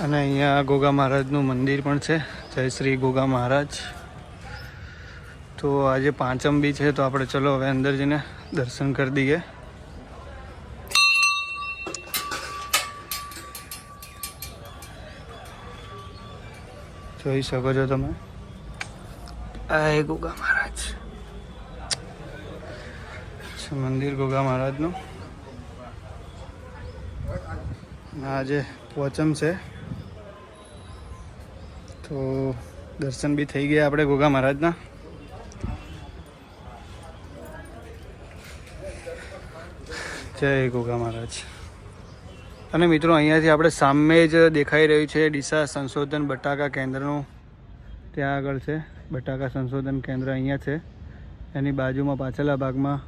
અને અહીંયા ગોગા મહારાજનું મંદિર પણ છે, જય શ્રી ગોગા મહારાજ. તો આજે પાંચમ બી છે, તો આપણે ચલો હવે અંદર જઈને દર્શન કરી દઈએ. જોઈ શકો છો તમે, આ ગોગા મહારાજ મંદિર, ગોગા મહારાજનું. આજે પોચમ છે, તો દર્શન બી થઈ ગયા આપણે ગોગા મહારાજના. જય ગોગા મહારાજ. અને મિત્રો, અહીંયાથી આપણે સામે જ દેખાઈ રહ્યું છે ડીસા સંશોધન બટાકા કેન્દ્રનું. ત્યાં આગળ છે બટાકા સંશોધન કેન્દ્ર, અહીંયા છે. એની બાજુમાં પાછળના ભાગમાં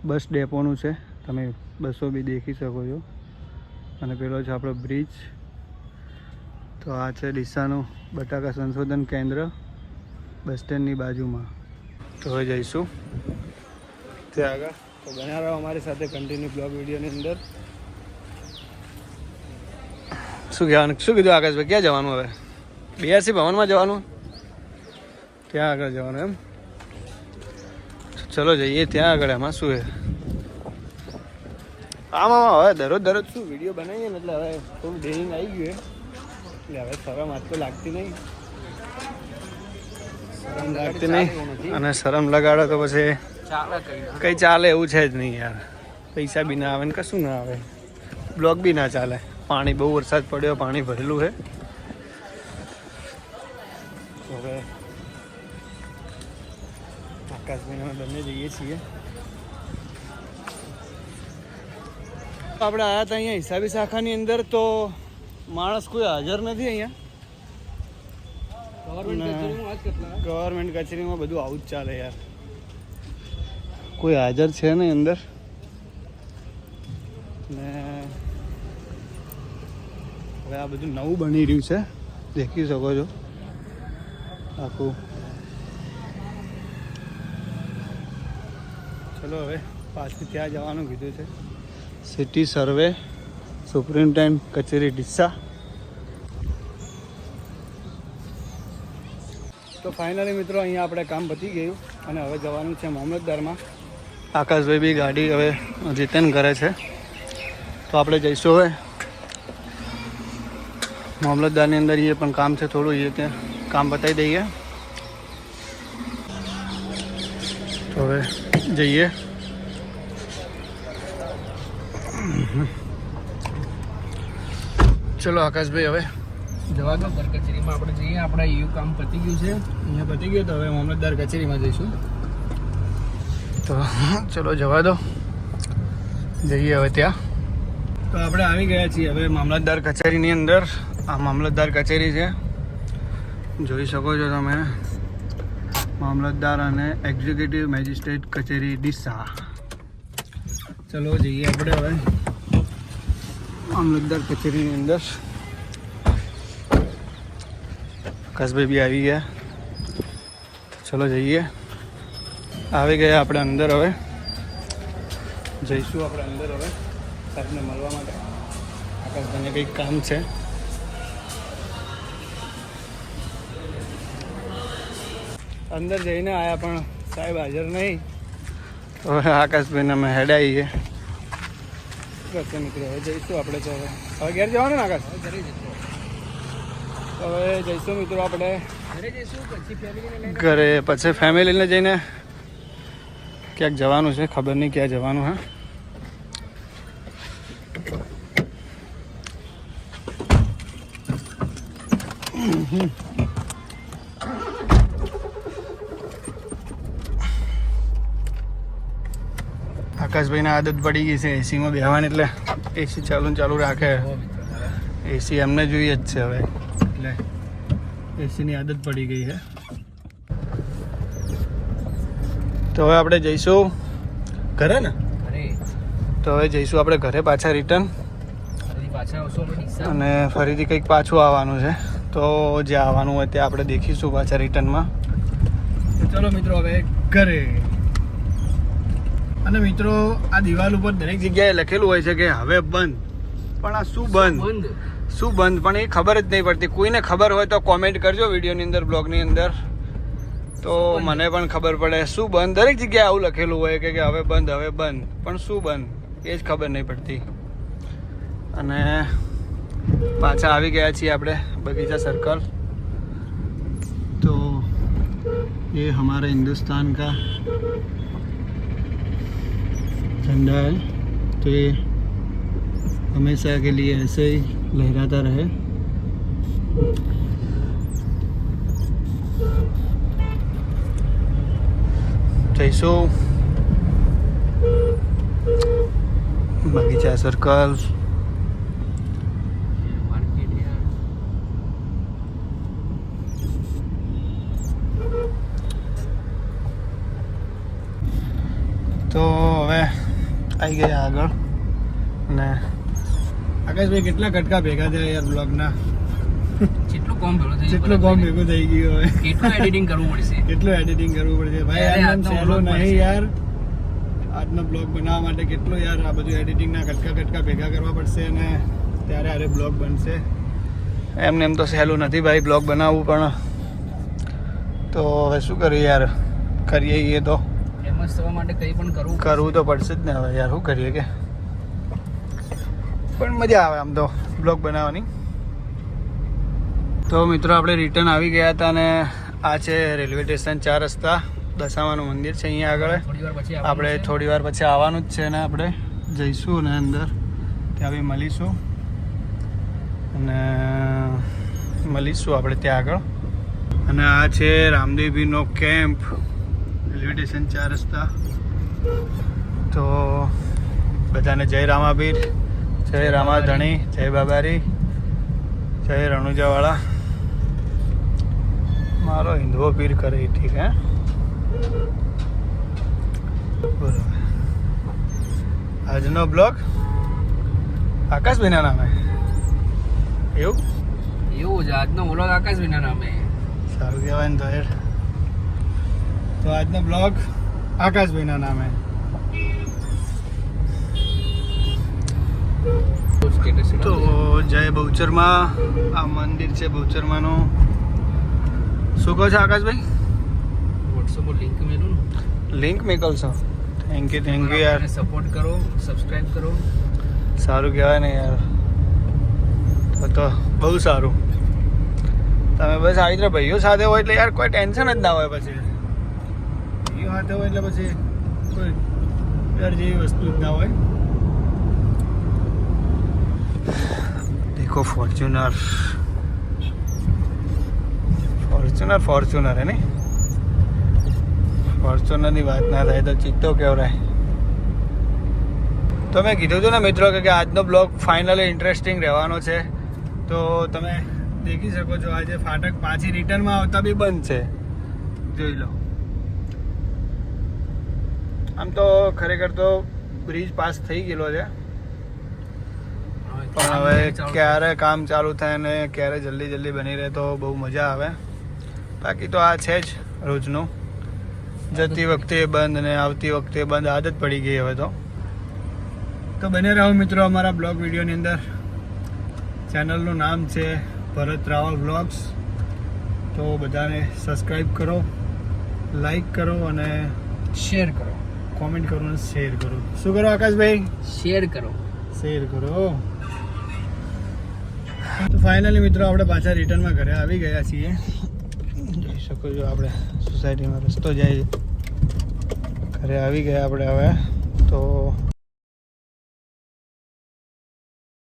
બસ ડેપોનું છે, તમે બસો બી દેખી શકો છો. અને પેલો છે આપણો બ્રિજ. તો આ છે ડીસાનું બટાકા સંશોધન કેન્દ્ર, બસ સ્ટેન્ડની બાજુમાં. તો હવે જઈશું ત્યાં આગળ. તો બન્યા રહો અમારી સાથે કન્ટિન્યુ બ્લોગ વિડીયોની અંદર. શું કહેવાનું, શું કીધું આકાશભાઈ? ક્યાં જવાનું હવે? બીઆરસી ભવનમાં જવાનું, ત્યાં આગળ જવાનું એમ? ચલો જઈએ ત્યાં આગળ. એમાં શું છે, આમાં હવે દરરોજ શું વિડીયો બનાવીએ ને, એટલે હવે થોડું ડેરિંગ આવી ગયું, એટલે હવે શરમ આજ તો લાગતી નહીં, અને શરમ લગાડો તો પછી કંઈ ચાલે એવું છે જ નહીં યાર. પૈસા બી ના આવે ને કશું ના આવે, બ્લોગ બી ના ચાલે. પાણી, બહુ વરસાદ પડ્યો, પાણી ભરેલું છે. હવે આકાશભાઈ અમે બંને જઈએ છીએ. આપણે આવ્યા હતા અહીંયા હિસાબી શાખાની અંદર, તો માણસ કોઈ હાજર નથી અહીંયા. ગવર્મેન્ટ કચેરીમાં બધું આવું જ ચાલે યાર, કોઈ હાજર છે નહીં અંદર. ને હવે આ બધું નવું બની રહ્યું છે, દેખી શકો છો આખું. ચલો હવે પાછું ત્યાં જવાનું કીધું છે, સિટી સર્વે સુપ્રિન્ટેન્ડન્ટ કચેરી ડીસા. તો ફાઇનલી મિત્રો, અહીંયા આપણે કામ પતી ગયું અને હવે જવાનું છે મામલતદારમાં. આકાશભાઈ બી ગાડી હવે રિટર્ન કરે છે, તો આપણે જઈશું હવે મામલતદારની અંદર. એ પણ કામ છે થોડું, એ ત્યાં કામ બતાવી દઈએ. તો હવે જઈએ. ચલો આકાશભાઈ, હવે જવા દો. કચેરીમાં આપણે જઈએ. આપણા એવું કામ પતી ગયું છે, અહીંયા પતી ગયું. તો હવે મામલતદાર કચેરીમાં જઈશું. તો ચલો જવા દો, જઈએ હવે ત્યાં. તો આપણે આવી ગયા છીએ હવે મામલતદાર કચેરીની અંદર. આ મામલતદાર કચેરી છે, જોઈ શકો છો તમે. મામલતદાર અને એક્ઝિક્યુટિવ મેજિસ્ટ્રેટ કચેરી ડીસા. ચલો જઈએ આપણે હવે મામલતદાર કચેરીની અંદર. આકાશભાઈ બી આવી ગયા, ચલો જઈએ. આવી ગયા આપણે અંદર. હવે જઈશું આપણે અંદર હવે સાહેબને મળવા માટે. આકાશભાઈને કંઈક કામ છે. અંદર જઈને આવ્યા પણ સાહેબ હાજર નહીં. હવે આકાશભાઈને અમે હેડાઈએ. મિત્રો હવે જઈશું આપણે. તો હવે ઘેર જવાનું ને આકાશ? હવે જઈશું મિત્રો આપણે ઘરે. પછી ફેમિલીને જઈને ક્યાંક જવાનું છે, ખબર નહીં ક્યાં જવાનું. હા, આકાશભાઈને આદત પડી ગઈ છે એસીમાં બેસવાની, એટલે એસી ચાલુ રાખે. એસી એમને જોઈએ જ છે હવે, એટલે એસીની આદત પડી ગઈ છે. તો હવે આપણે જઈશું ઘરે ને. તો હવે જઈશું આપણે ઘરે પાછા રિટર્ન. અને ફરીથી કંઈક પાછું આવવાનું છે, તો જે આવવાનું હોય તે આપણે દેખીશું પાછા રિટર્નમાં. ચલો મિત્રો હવે ઘરે. અને મિત્રો, આ દિવાલ ઉપર દરેક જગ્યાએ લખેલું હોય છે કે હવે બંધ, પણ આ શું બંધ? શું બંધ પણ એ ખબર જ નહીં પડતી. કોઈને ખબર હોય તો કોમેન્ટ કરજો વિડીયોની અંદર, બ્લોગની અંદર, તો મને પણ ખબર પડે શું બંધ. દરેક જગ્યાએ આવું લખેલું હોય કે હવે બંધ, હવે બંધ, પણ શું બંધ એ જ ખબર નહીં પડતી. અને પાછા આવી ગયા છીએ આપણે બગીચા સર્કલ. તો ये हमारे हिंदुस्तान का झंडा है, तो ये हमेशा के लिए ऐसे ही लहराता रहे. जैसो बगीचा सर्कल. તો હવે આવી ગયા આગળ. અને આકાશભાઈ કેટલા કટકા ભેગા થયા યાર બ્લોગના. જેટલું કોમ ભેગું થઈ જેટલું કોમ ભેગું થઈ ગયું હવે. કેટલું એડિટિંગ કરવું પડશે, કેટલું એડિટિંગ કરવું પડશે ભાઈ. આમ સહેલું નહીં યાર. આજનો બ્લોગ બનાવવા માટે કેટલું યાર આ બધું એડિટિંગના કટકા ભેગા કરવા પડશે અને ત્યારે આરે બ્લોગ બનશે. એમને એમ તો સહેલું નથી ભાઈ બ્લોગ બનાવવું, પણ તો હવે શું કરીએ યાર, કરીએ એ તો ફેમસ થવા માટે કંઈ પણ કરવું તો પડશે જ ને હવે યાર. શું કરીએ કે, પણ મજા આવે આમ તો બ્લોગ બનાવવાની. તો મિત્રો આપણે રિટર્ન આવી ગયા હતા અને આ છે રેલવે સ્ટેશન 4 રસ્તા, દશામાનું મંદિર છે અહીંયા આગળ. આપણે થોડી વાર પછી આવવાનું જ છે ને આપણે જઈશું ને અંદર ત્યાં બી મળીશું અને મળીશું આપણે ત્યાં આગળ. અને આ છે રામદેવજીનો કેમ્પ, રેલવે સ્ટેશન 4 રસ્તા. તો બધાને જય રામાબીર, જય રામાધણી, જય બાબારી, જય રણુજાવાળા. મારો હિન્દવો પીર કરે ઠીક હે. બરોબર. આજનો બ્લોગ આકાશભાઈના નામે. એવું જ આજનો વ્લોગ આકાશભાઈના નામે. સારું કહેવાય ને તો યાર. તો આજનો બ્લોગ આકાશભાઈના નામે. તો જય બહુચરમાં, આ મંદિર છે બહુચરમાનું. શું કહો છો આકાશભાઈ? વોટ્સઅપ પર લિંક મેલું, લિંક મોકલશો? થેન્ક યુ યાર. સપોર્ટ કરો, સબસ્ક્રાઇબ કરો. સારું કહેવાય ને યાર. તો બહુ સારું. તમે બસ આવી રીતે ભાઈઓ સાથે હોય એટલે યાર કોઈ ટેન્શન જ ના હોય. પછી ભાઈઓ સાથે હોય એટલે પછી કોઈ ડર જેવી વસ્તુ જ ના હોય. देखो फॉर्च्यूनर है नहीं. ફોર્ચ્યુનરની વાત ના થાય તો ચિત્તો કેવરાય. તો મેં કીધું હતું ને મિત્રો કે આજનો બ્લોગ ફાઇનલી ઇન્ટરેસ્ટિંગ રહેવાનો છે. તો તમે દેખી શકો છો આજે ફાટક પાછી રિટર્નમાં આવતા બી બંધ છે, જોઈ લો. આમ તો ખરેખર તો બ્રિજ પાસ થઈ ગયેલો છે, પણ હવે ક્યારે કામ ચાલુ થાય ને ક્યારે જલ્દી બની રહે તો બહુ મજા આવે. બાકી તો આ છે જ રોજનું, જતી વખતે બંધ ને આવતી વખતે બંધ, આદત પડી ગઈ હવે તો. તો બને રહો મિત્રો અમારા બ્લોગ વિડીયોની અંદર. ચેનલનું નામ છે ભરત રાવલ બ્લોગ્સ. તો બધાને સબસ્ક્રાઈબ કરો, લાઈક કરો અને શેર કરો, કોમેન્ટ કરો અને શેર કરો. શું કરો આકાશભાઈ? શેર કરો. તો ફાઇનલી મિત્રો આપણે પાછા રિટર્નમાં ઘરે આવી ગયા છીએ. જોઈ શકો છો આપણે સોસાયટીમાં રસ્તો જાય છે. ઘરે આવી ગયા આપણે હવે. તો